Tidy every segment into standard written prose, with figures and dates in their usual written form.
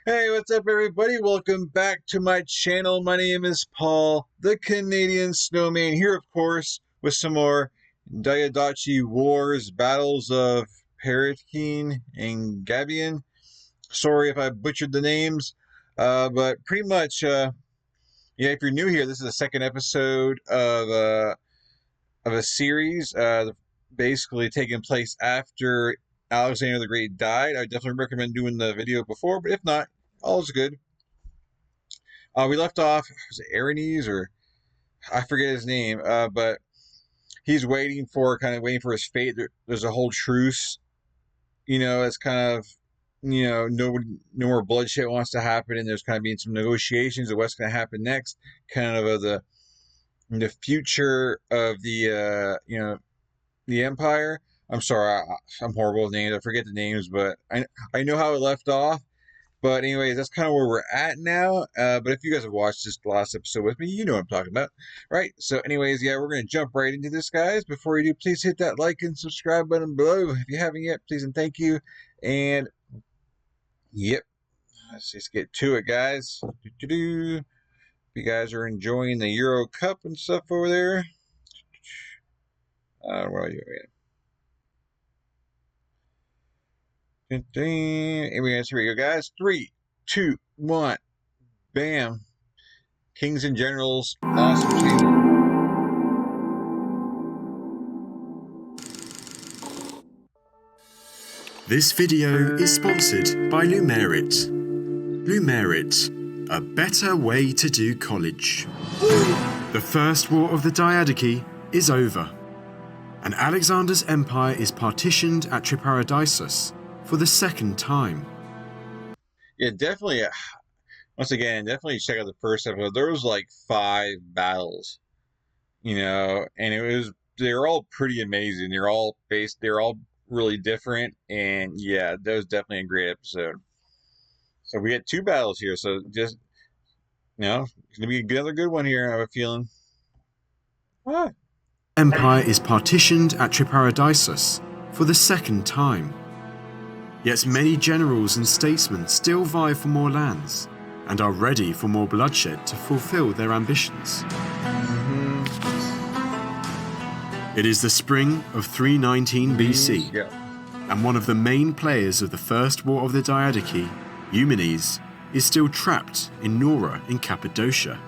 Hey, what's up, everybody? Welcome back to my channel. My name is Paul, the Canadian Snowman, here, of course, with some more Diadochi Wars, Battles of Paraitakene and Gabiene. Sorry if I butchered the names, but pretty much, if you're new here, this is the second episode of a series, basically taking place after Alexander the Great died. I definitely recommend doing the video before, but if not, all is good. We left off, was it Aranes or I forget his name, but he's waiting for his fate. There's a whole truce, it's kind of, no more bloodshed wants to happen, and there's kind of being some negotiations of what's going to happen next, kind of the future of the empire. I'm sorry, I'm horrible with names. I forget the names, but I know how it left off. But anyways, that's kind of where we're at now. But if you guys have watched this last episode with me, you know what I'm talking about, right? So anyways, yeah, we're going to jump right into this, guys. Before you do, please hit that like and subscribe button below. If you haven't yet, please and thank you. And, yep, let's just get to it, guys. If you guys are enjoying the Euro Cup and stuff over there. Where are you? Here we go, guys. 3, 2, 1, bam. Kings and Generals, awesome team. This video is sponsored by Lumerit. Lumerit, a better way to do college. The First War of the Diadochi is over, and Alexander's empire is partitioned at Paraitakene for the second time. Yeah, definitely. Once again, definitely check out the first episode. There was like 5 battles, and they were all pretty amazing. They're all really different, and yeah, that was definitely a great episode. So we had 2 battles here, so just, it's gonna be another good one here, I have a feeling. What? Empire is partitioned at Paraitakene for the second time. Yet many generals and statesmen still vie for more lands and are ready for more bloodshed to fulfill their ambitions. It is the spring of 319 BC, and one of the main players of the First War of the Diadochi, Eumenes, is still trapped in Nora in Cappadocia.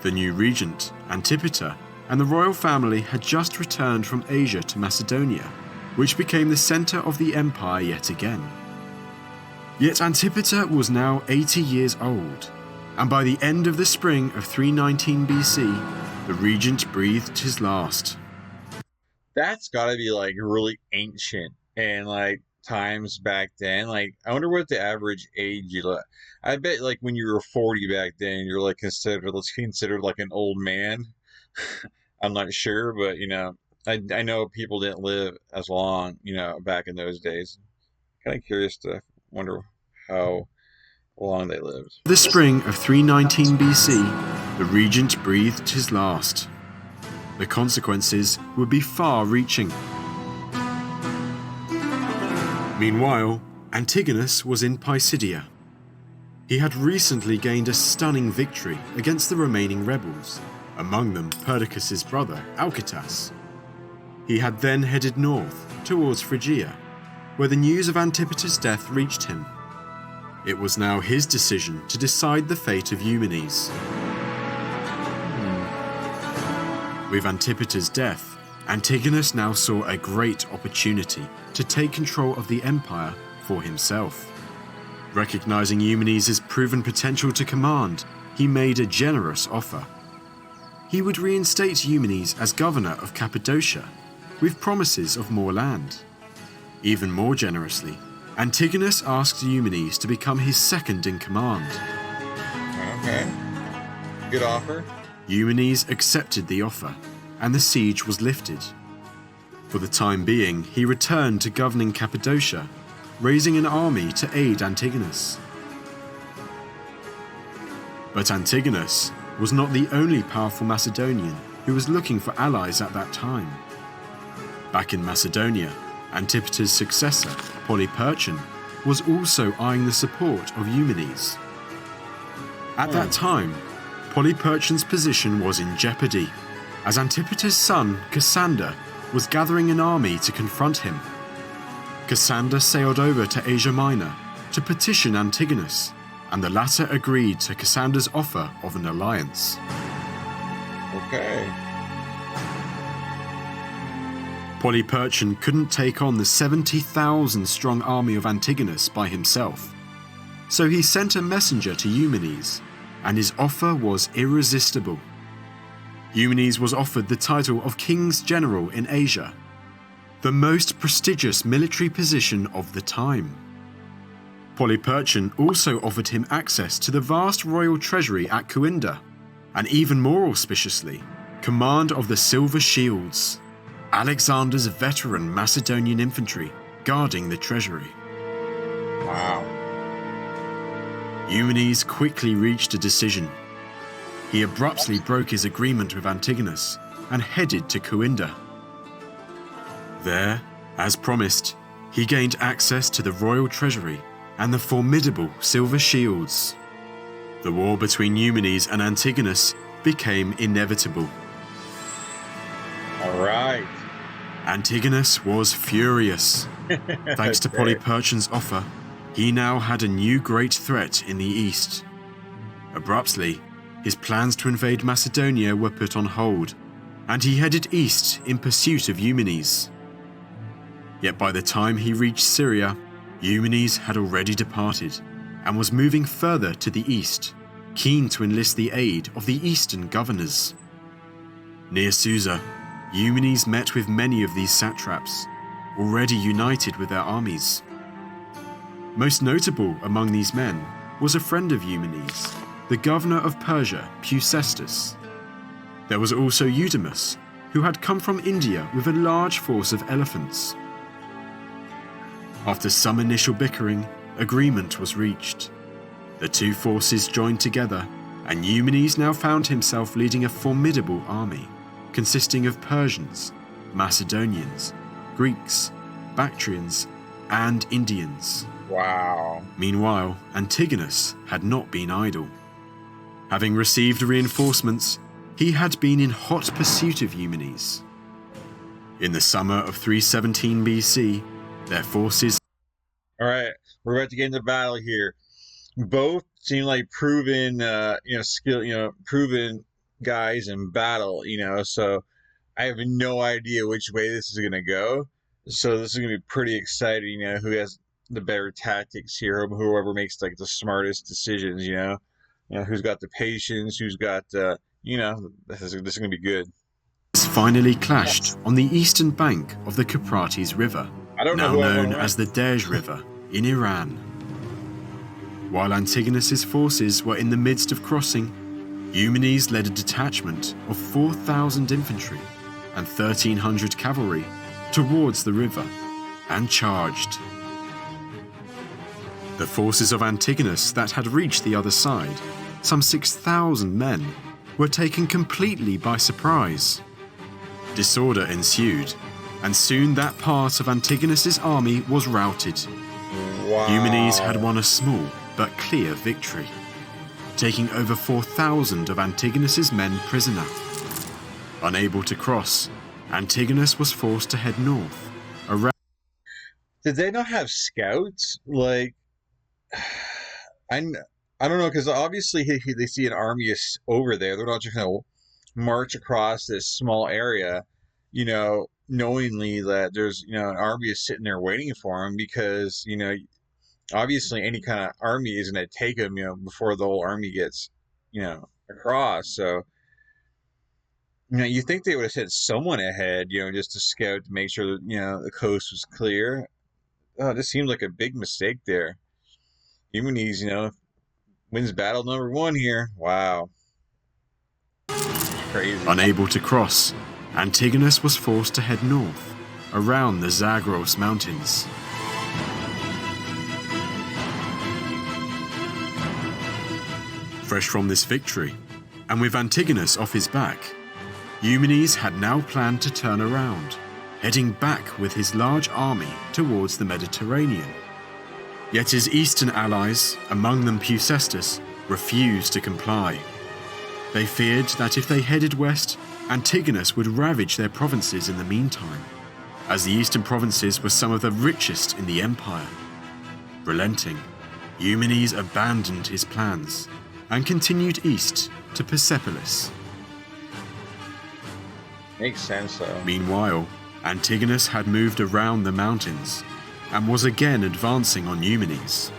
The new regent, Antipater, and the royal family had just returned from Asia to Macedonia, which became the center of the empire yet again. Yet Antipater was now 80 years old, and by the end of the spring of 319 BC, the regent breathed his last. That's gotta be like really ancient and like times back then. Like, I wonder what the average age I bet like when you were 40 back then, you're like considered like an old man. I'm not sure, but I know people didn't live as long, back in those days. Kind of curious to wonder how long they lived. The spring of 319 BC, the regent breathed his last. The consequences would be far-reaching. Meanwhile, Antigonus was in Pisidia. He had recently gained a stunning victory against the remaining rebels, among them Perdiccas's brother, Alcetas. He had then headed north, towards Phrygia, where the news of Antipater's death reached him. It was now his decision to decide the fate of Eumenes. With Antipater's death, Antigonus now saw a great opportunity to take control of the empire for himself. Recognizing Eumenes' proven potential to command, he made a generous offer. He would reinstate Eumenes as governor of Cappadocia, with promises of more land. Even more generously, Antigonus asked Eumenes to become his second in command. Okay. Good offer. Eumenes accepted the offer, and the siege was lifted. For the time being, he returned to governing Cappadocia, raising an army to aid Antigonus. But Antigonus was not the only powerful Macedonian who was looking for allies at that time. Back in Macedonia, Antipater's successor, Paraitakene, was also eyeing the support of Eumenes. At that time, Polyperchon's position was in jeopardy, as Antipater's son, Cassander, was gathering an army to confront him. Cassander sailed over to Asia Minor to petition Antigonus, and the latter agreed to Cassander's offer of an alliance. Okay. Polyperchon couldn't take on the 70,000-strong army of Antigonus by himself, so he sent a messenger to Eumenes, and his offer was irresistible. Eumenes was offered the title of King's General in Asia, the most prestigious military position of the time. Polyperchon also offered him access to the vast royal treasury at Coimbra, and even more auspiciously, command of the Silver Shields, Alexander's veteran Macedonian infantry guarding the treasury. Wow. Eumenes quickly reached a decision. He abruptly broke his agreement with Antigonus and headed to Coimbra. There, as promised, he gained access to the royal treasury and the formidable Silver Shields. The war between Eumenes and Antigonus became inevitable. All right. Antigonus was furious. Thanks to Polyperchon's offer, he now had a new great threat in the east. Abruptly, his plans to invade Macedonia were put on hold, and he headed east in pursuit of Eumenes. Yet by the time he reached Syria, Eumenes had already departed and was moving further to the east, keen to enlist the aid of the eastern governors. Near Susa, Eumenes met with many of these satraps, already united with their armies. Most notable among these men was a friend of Eumenes, the governor of Persia, Peucestus. There was also Eudemus, who had come from India with a large force of elephants. After some initial bickering, agreement was reached. The two forces joined together, and Eumenes now found himself leading a formidable army, consisting of Persians, Macedonians, Greeks, Bactrians, and Indians. Wow. Meanwhile, Antigonus had not been idle. Having received reinforcements, he had been in hot pursuit of Eumenes. In the summer of 317 BC, their forces... All right, we're about to get into battle here. Both seem like proven, proven guys in battle, so I have no idea which way this is going to go. So this is going to be pretty exciting, who has the better tactics here, whoever makes like the smartest decisions, who's got the patience, who's got, this is going to be good. Finally clashed on the eastern bank of the Euphrates River, now known as the Dej River, in Iran. While Antigonus's forces were in the midst of crossing, Eumenes led a detachment of 4,000 infantry and 1,300 cavalry towards the river and charged. The forces of Antigonus that had reached the other side, some 6,000 men, were taken completely by surprise. Disorder ensued, and soon that part of Antigonus's army was routed. Wow. Eumenes had won a small but clear victory, taking over 4,000 of Antigonus's men prisoner. Unable to cross, Antigonus was forced to head north. Did they not have scouts? Like, I don't know, because obviously they see an army is over there. They're not just going to march across this small area, knowingly that there's, an army is sitting there waiting for them, because, obviously any kind of army is going to take them, before the whole army gets, across. So, you think they would have sent someone ahead, just to scout to make sure that, the coast was clear. Oh, this seems like a big mistake there. Eumenes, wins battle number 1 here. Wow. Crazy. Unable to cross, Antigonus was forced to head north, around the Zagros Mountains. Fresh from this victory, and with Antigonus off his back, Eumenes had now planned to turn around, heading back with his large army towards the Mediterranean. Yet his eastern allies, among them Peucestus, refused to comply. They feared that if they headed west, Antigonus would ravage their provinces in the meantime, as the eastern provinces were some of the richest in the empire. Relenting, Eumenes abandoned his plans and continued east to Persepolis. Makes sense, though. Meanwhile, Antigonus had moved around the mountains and was again advancing on Eumenes.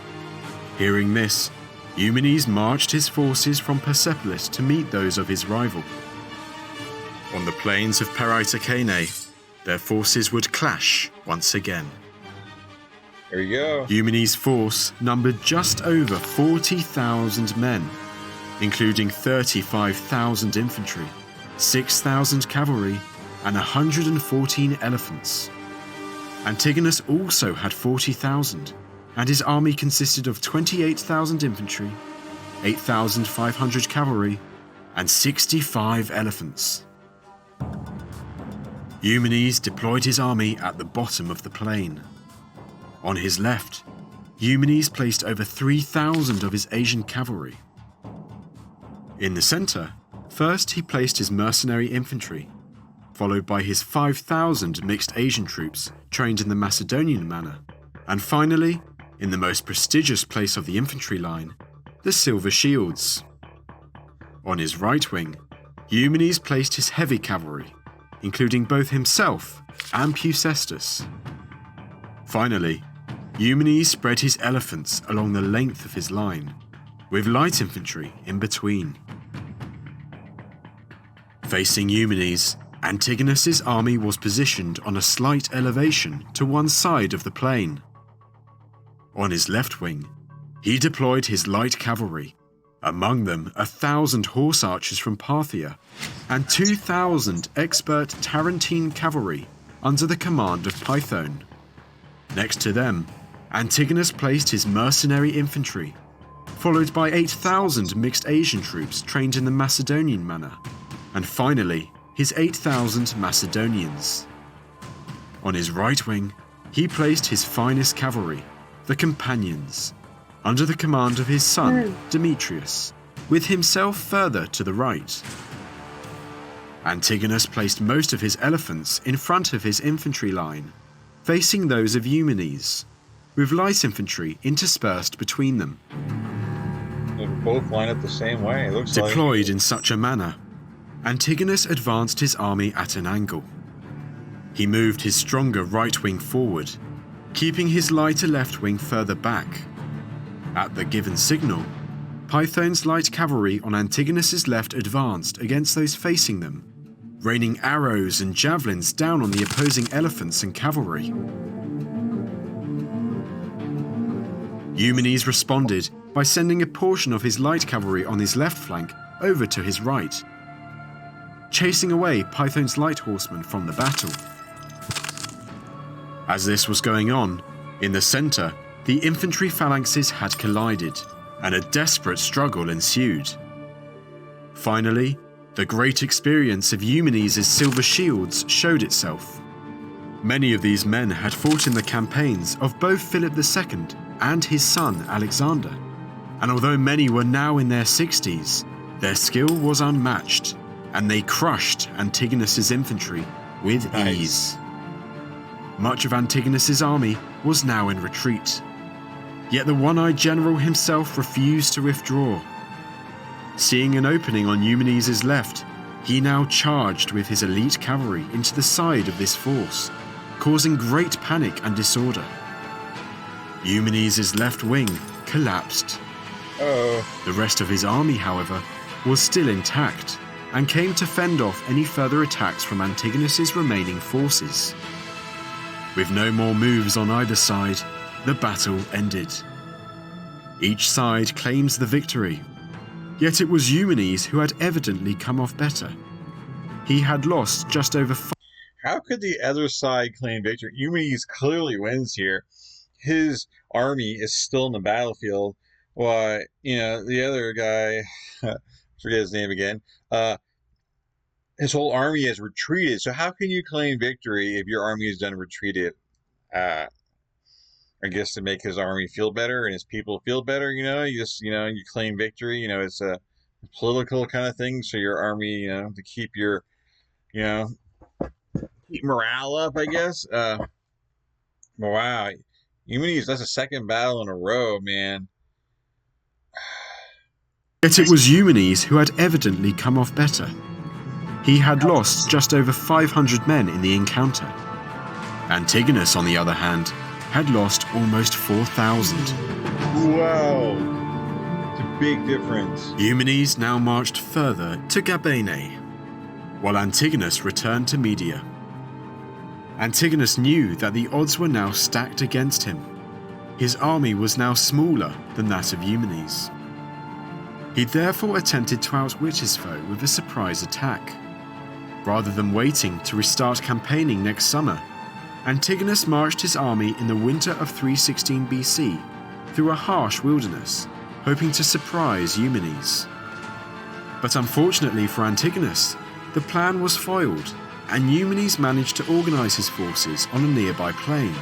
Hearing this, Eumenes marched his forces from Persepolis to meet those of his rival. On the plains of Paraitakene, their forces would clash once again. There you go. Eumenes' force numbered just over 40,000 men, including 35,000 infantry, 6,000 cavalry, and 114 elephants. Antigonus also had 40,000, and his army consisted of 28,000 infantry, 8,500 cavalry, and 65 elephants. Eumenes deployed his army at the bottom of the plain. On his left, Eumenes placed over 3,000 of his Asian cavalry. In the center, first he placed his mercenary infantry, followed by his 5,000 mixed Asian troops trained in the Macedonian manner, and finally, in the most prestigious place of the infantry line, the silver shields. On his right wing, Eumenes placed his heavy cavalry, including both himself and Peucestus. Finally, Eumenes spread his elephants along the length of his line, with light infantry in between. Facing Eumenes, Antigonus's army was positioned on a slight elevation to one side of the plain. On his left wing, he deployed his light cavalry, among them 1,000 horse archers from Parthia and 2,000 expert Tarentine cavalry under the command of Python. Next to them, Antigonus placed his mercenary infantry, followed by 8,000 mixed Asian troops trained in the Macedonian manner, and finally his 8,000 Macedonians. On his right wing, he placed his finest cavalry, the Companions, under the command of his son Demetrius, with himself further to the right. Antigonus placed most of his elephants in front of his infantry line, facing those of Eumenes, with light infantry interspersed between them. They both line up the same way, it looks like. Deployed in such a manner, Antigonus advanced his army at an angle. He moved his stronger right wing forward, keeping his lighter left wing further back. At the given signal, Python's light cavalry on Antigonus's left advanced against those facing them, raining arrows and javelins down on the opposing elephants and cavalry. Eumenes responded by sending a portion of his light cavalry on his left flank over to his right, chasing away Python's light horsemen from the battle. As this was going on, in the center, the infantry phalanxes had collided, and a desperate struggle ensued. Finally, the great experience of Eumenes' silver shields showed itself. Many of these men had fought in the campaigns of both Philip II and his son Alexander, and although many were now in their 60s, their skill was unmatched, and they crushed Antigonus's infantry with ease. Much of Antigonus's army was now in retreat, yet the one-eyed general himself refused to withdraw. Seeing an opening on Eumenes' left, he now charged with his elite cavalry into the side of this force, causing great panic and disorder. Eumenes' left wing collapsed. The rest of his army, however, was still intact and came to fend off any further attacks from Antigonus's remaining forces. With no more moves on either side, the battle ended. Each side claims the victory, yet it was Eumenes who had evidently come off better. He had lost just over How could the other side claim victory? Eumenes clearly wins here. His army is still in the battlefield, while, the other guy, forget his name again, his whole army has retreated. So how can you claim victory if your army is done retreated? I guess to make his army feel better and his people feel better. You just you claim victory. It's a political kind of thing. So your army, to keep your you know keep morale up, I guess. Wow, that's a second battle in a row, man. Yet it was Eumenes who had evidently come off better. He had lost just over 500 men in the encounter. Antigonus, on the other hand, had lost almost 4,000. Wow, it's a big difference. Eumenes now marched further to Gabiene, while Antigonus returned to Media. Antigonus knew that the odds were now stacked against him. His army was now smaller than that of Eumenes. He therefore attempted to outwit his foe with a surprise attack. Rather than waiting to restart campaigning next summer, Antigonus marched his army in the winter of 316 BC through a harsh wilderness, hoping to surprise Eumenes. But unfortunately for Antigonus, the plan was foiled, and Eumenes managed to organize his forces on a nearby plain,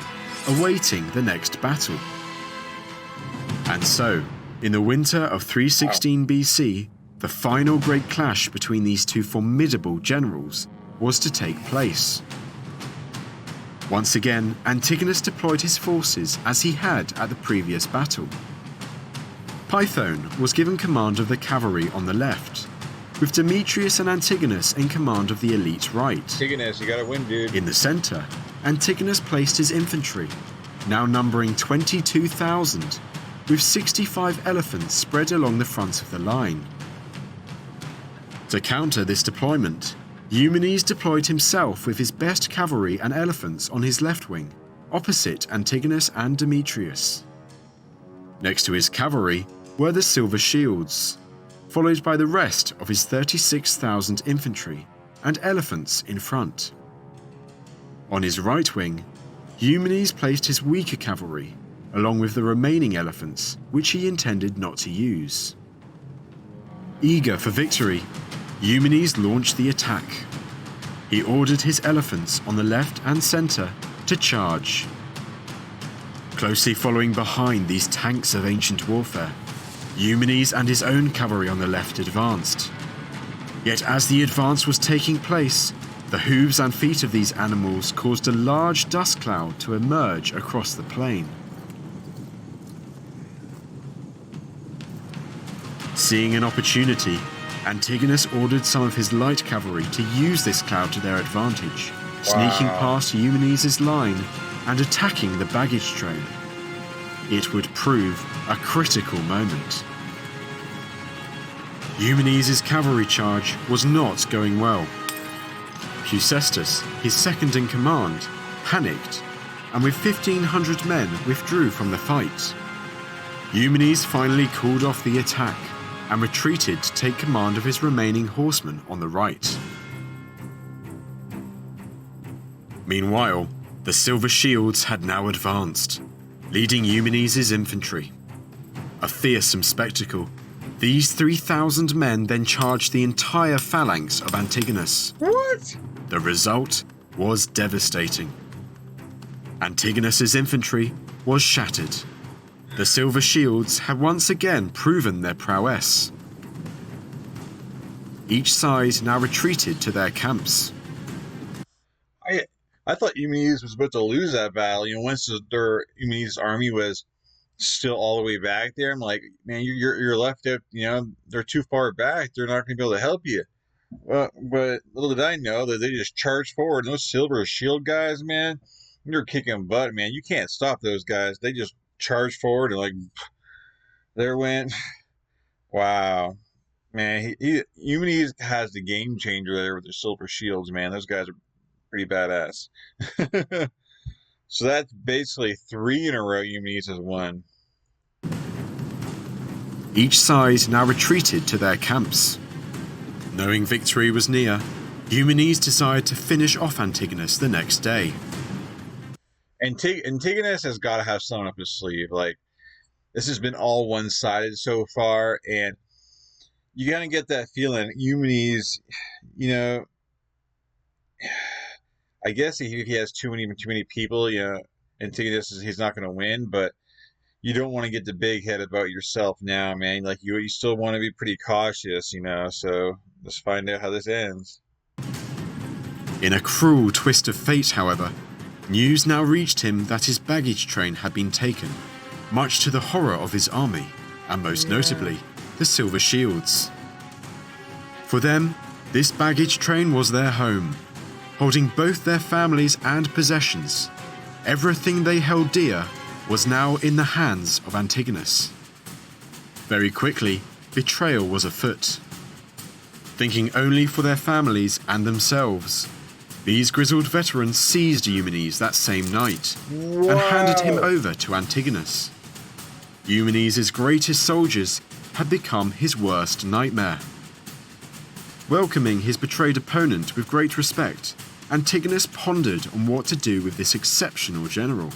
awaiting the next battle. And so, in the winter of 316 BC, the final great clash between these two formidable generals was to take place. Once again, Antigonus deployed his forces as he had at the previous battle. Python was given command of the cavalry on the left, with Demetrius and Antigonus in command of the elite right. Antigonus, you gotta win, dude. In the center, Antigonus placed his infantry, now numbering 22,000, with 65 elephants spread along the front of the line. To counter this deployment, Eumenes deployed himself with his best cavalry and elephants on his left wing, opposite Antigonus and Demetrius. Next to his cavalry were the silver shields, followed by the rest of his 36,000 infantry and elephants in front. On his right wing, Eumenes placed his weaker cavalry, along with the remaining elephants, which he intended not to use. Eager for victory, Eumenes launched the attack. He ordered his elephants on the left and center to charge. Closely following behind these tanks of ancient warfare, Eumenes and his own cavalry on the left advanced. Yet as the advance was taking place, the hooves and feet of these animals caused a large dust cloud to emerge across the plain. Seeing an opportunity, Antigonus ordered some of his light cavalry to use this cloud to their advantage, sneaking past Eumenes' line and attacking the baggage train. It would prove a critical moment. Eumenes' cavalry charge was not going well. Cusestus, his second in command, panicked, and with 1,500 men withdrew from the fight. Eumenes finally called off the attack and retreated to take command of his remaining horsemen on the right. Meanwhile, the silver shields had now advanced, leading Eumenes' infantry. A fearsome spectacle, these 3,000 men then charged the entire phalanx of Antigonus. What? The result was devastating. Antigonus' infantry was shattered. The silver shields had once again proven their prowess. Each side now retreated to their camps. I thought Eumenes was about to lose that battle. Once Eumenes' army was still all the way back there, I'm like, man, you're left out. They're too far back. They're not going to be able to help you. But little did I know that they just charged forward. And those silver shield guys, man, they're kicking butt, man. You can't stop those guys. They just charged forward and there went. Wow, man. Eumenes has the game changer there with their silver shields, man. Those guys are pretty badass. So that's basically 3 in a row Eumenes has won. Each side now retreated to their camps. Knowing victory was near, Eumenes decided to finish off Antigonus the next day. Antigonus has got to have something up his sleeve. This has been all one-sided so far, and you gotta get that feeling. Eumenes, I guess if he has too many people, Antigonus he's not going to win, but you don't want to get the big head about yourself now, man. Like you still want to be pretty cautious, you know. So let's find out how this ends. In a cruel twist of fate, however, news now reached him that his baggage train had been taken, much to the horror of his army, and most notably, the Silver Shields. For them, this baggage train was their home, holding both their families and possessions. Everything they held dear was now in the hands of Antigonus. Very quickly, betrayal was afoot. Thinking only for their families and themselves, these grizzled veterans seized Eumenes that same night and handed him over to Antigonus. Eumenes' greatest soldiers had become his worst nightmare. Welcoming his betrayed opponent with great respect, Antigonus pondered on what to do with this exceptional general.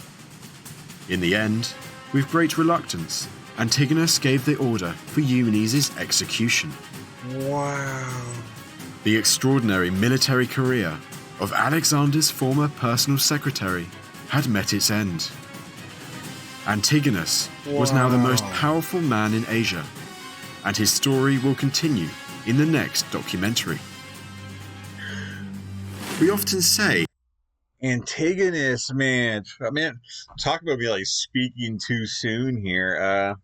In the end, with great reluctance, Antigonus gave the order for Eumenes' execution. Wow. The extraordinary military career of Alexander's former personal secretary had met its end. Antigonus was now the most powerful man in Asia, and his story will continue in the next documentary. We often say, Antigonus, man, talk about me like speaking too soon here.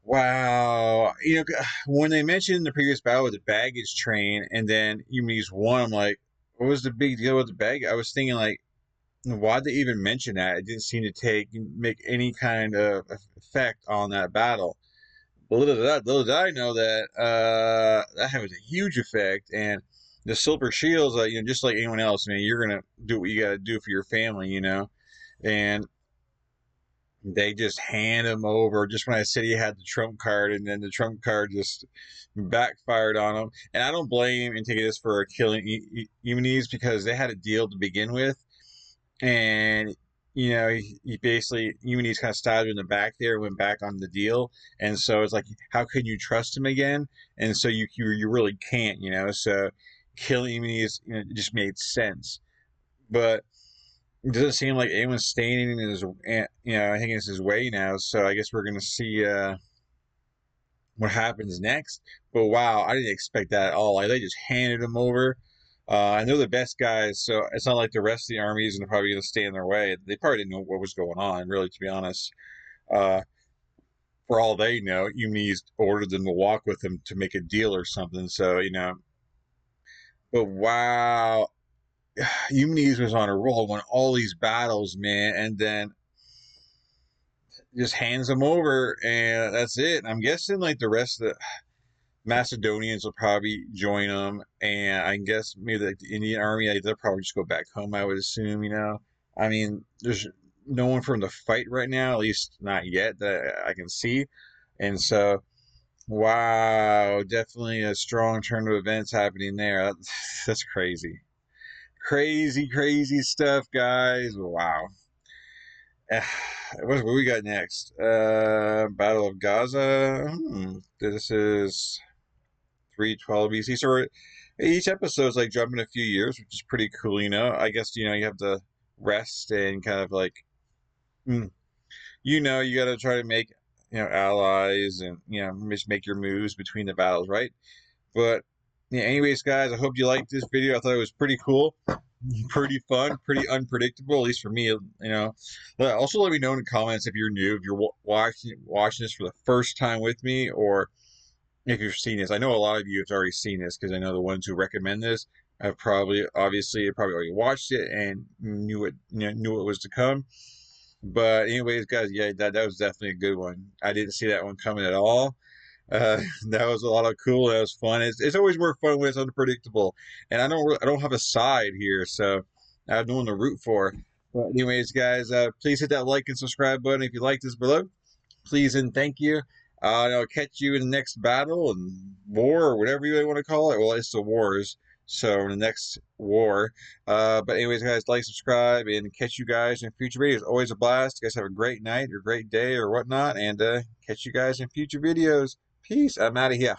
Wow, you know, when they mentioned the previous battle with the baggage train, and then Eumenes won, I'm like, what was the big deal with the bag? I was thinking like, why'd they even mention that? It didn't seem to make any kind of effect on that battle. Little did I know that that was a huge effect, and the silver shields, you know, just like anyone else, man, you're gonna do what you gotta do for your family, you know, and they just hand him over. Just when I said he had the trump card, and then the trump card just backfired on him. And I don't blame Antigonus for killing Eumenes because they had a deal to begin with, and you know he basically Eumenes kind of stabbed him in the back there and went back on the deal, and so it's like how can you trust him again? And so you really can't, you know. So killing Eumenes, you know, just made sense, but it doesn't seem like anyone's staying in his, you know, I think it's his way now. So I guess we're gonna see what happens next. But wow, I didn't expect that at all. Like, they just handed him over. I know the best guys, so it's not like the rest of the armies are probably gonna stay in their way. They probably didn't know what was going on, really, to be honest. Uh, for all they know, Eumenes ordered them to walk with him to make a deal or something. So you know, but wow, Eumenes was on a roll, won all these battles, man, and then just hands them over, and that's it. I'm guessing like the rest of the Macedonians will probably join them, and I guess maybe like the Indian army, like, they'll probably just go back home, I would assume. You know, I mean, there's no one for them to fight right now, at least not yet that I can see, and so wow, definitely a strong turn of events happening there. That's crazy. Crazy stuff, guys. Wow. What we got next? Battle of Gaza. This is 312 BC. So each episode's like jumping a few years, which is pretty cool, you know. I guess, you know, you have to rest and kind of like, you know, you got to try to make, you know, allies and, you know, just make your moves between the battles, right? But yeah, anyways, guys, I hope you liked this video. I thought it was pretty cool, pretty fun, pretty unpredictable, at least for me, you know. But also let me know in the comments if you're new, if you're watching this for the first time with me, or if you've seen this. I know a lot of you have already seen this because I know the ones who recommend this have probably already watched it and knew it was to come. But anyways, guys, yeah, that was definitely a good one. I didn't see that one coming at all. That was a lot of cool. That was fun. It's always more fun when it's unpredictable. And I don't have a side here, so I have no one to root for. But anyways, guys, please hit that like and subscribe button if you like this below. Please and thank you. I'll catch you in the next battle and war or whatever you want to call it. Well, it's the wars. So in the next war. But anyways, guys, like, subscribe, and catch you guys in future videos. Always a blast. You guys have a great night or great day or whatnot, and catch you guys in future videos. Peace. I'm out of here.